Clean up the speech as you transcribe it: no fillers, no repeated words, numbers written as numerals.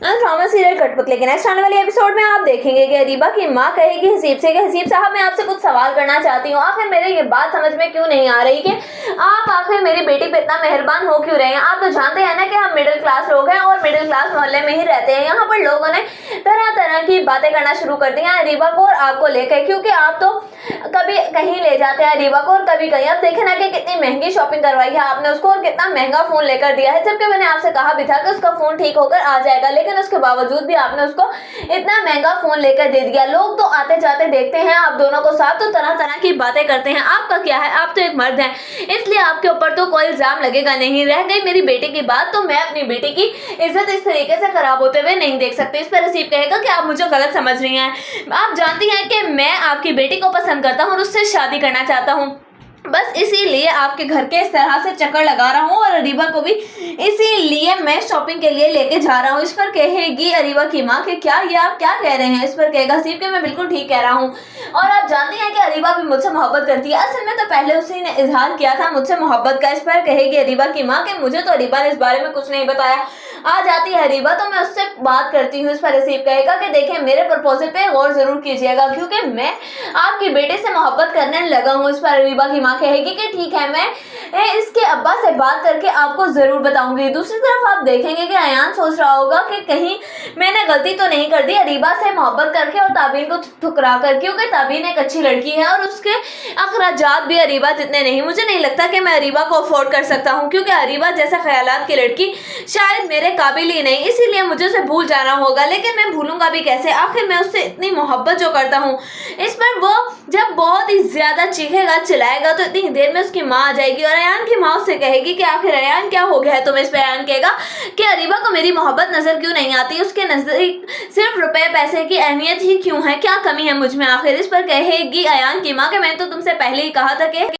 Drama serial कठपुतली के next आने वाले एपिसोड में आप देखेंगे कि अरीबा की माँ कहेगी हसीब से कि हसीब साहब मैं आपसे कुछ सवाल करना चाहती हूँ। आखिर मेरे ये बात समझ में क्यों नहीं आ रही कि आप आखिर मेरी बेटी पे इतना मेहरबान हो क्यों रहे हैं। आप तो जानते हैं ना कि हम मिडिल क्लास लोग हैं और मिडिल क्लास मोहल्ले में ही रहते हैं। यहाँ पर लोगों ने तरह तरह की बातें करना शुरू कर दी हैं अरीबा को और आपको लेकर, क्योंकि आप तो कभी कहीं ले जाते हैं अरीबा को और कभी कहीं। अब देखे ना कि कितनी महंगी शॉपिंग करवाई है आपने उसको और कितना महंगा फोन लेकर दिया है, जबकि मैंने आपसे कहा भी था कि उसका फोन ठीक होकर आ जाएगा, लेकिन उसके बावजूद भी आपने उसको इतना महंगा फोन लेकर दे दिया। लोग तो आते जाते देखते हैं आप दोनों को साथ तो तरह तरह की बातें करते हैं। आपका क्या है, आप तो एक मर्द हैं, इसलिए आपके ऊपर तो कोई इल्जाम लगेगा नहीं। रह गई मेरी बेटी की बात, तो मैं अपनी बेटी की इज्जत इस तरीके से खराब होते हुए नहीं देख सकती। इस पर हसीब कहेगा कि आप मुझे गलत समझ रही हैं। आप जानती हैं कि मैं आपकी बेटी को पसंद करता हूँ और उससे शादी करना चाहता हूँ, बस इसीलिए आपके घर के इस तरह से चक्कर लगा रहा हूँ और अरीबा को भी इसीलिए मैं शॉपिंग के लिए लेके जा रहा हूँ। इस पर कहेगी अरीबा की माँ कि क्या ये आप क्या कह रहे हैं। इस पर कहेगा हसीब कि मैं बिल्कुल ठीक कह रहा हूँ और आप जानती हैं कि अरीबा भी मुझसे मोहब्बत करती है। असल में तो पहले उसी ने इजहार किया था मुझसे मोहब्बत का। इस पर कहेगी अरीबा की माँ कि मुझे तो अरीबा ने इस बारे में कुछ नहीं बताया। आ जाती है अरीबा तो मैं उससे बात करती हूँ। इस पर हसीब कहेगा कि देखिए मेरे प्रपोजल पे गौर जरूर कीजिएगा क्योंकि मैं आपकी बेटे से मोहब्बत करने लगा हूँ। इस पर अरीबा की माँ कहेगी कि ठीक है, मैं इसके अब्बा से बात करके आपको जरूर बताऊंगी। दूसरी तरफ आप देखेंगे कि अयान सोच रहा होगा कि कहीं मैंने गलती तो नहीं कर दी अरीबा से मोहब्बत करके और ताबीन को ठुकरा कर, क्योंकि ताबीन एक अच्छी लड़की है और उसके अखराजात भी अरीबा जितने नहीं। मुझे नहीं लगता कि मैं अरीबा को अफोर्ड कर सकता हूँ क्योंकि अरीबा जैसा ख्यालात की लड़की शायद मेरे काबिल ही नहीं, इसीलिए मुझे उसे भूल जाना होगा। लेकिन मैं भूलूंगा भी कैसे, आखिर मैं उससे इतनी मोहब्बत जो करता हूँ। इस पर वो जब बहुत ही ज्यादा चीखेगा चिल्लाएगा तो इतनी देर में उसकी माँ आ जाएगी और अयान की माँ उससे कहेगी कि आखिर अयान क्या हो गया है तुम्हें। इस पर अयान कहेगा कि अरीबा को मेरी मोहब्बत नजर क्यों नहीं आती, उसके नजदीक सिर्फ रुपए पैसे की अहमियत ही क्यों है, क्या कमी है मुझ में आखिर। इस पर कहेगी अयान की माँ कि मैंने तो तुमसे पहले ही कहा था कि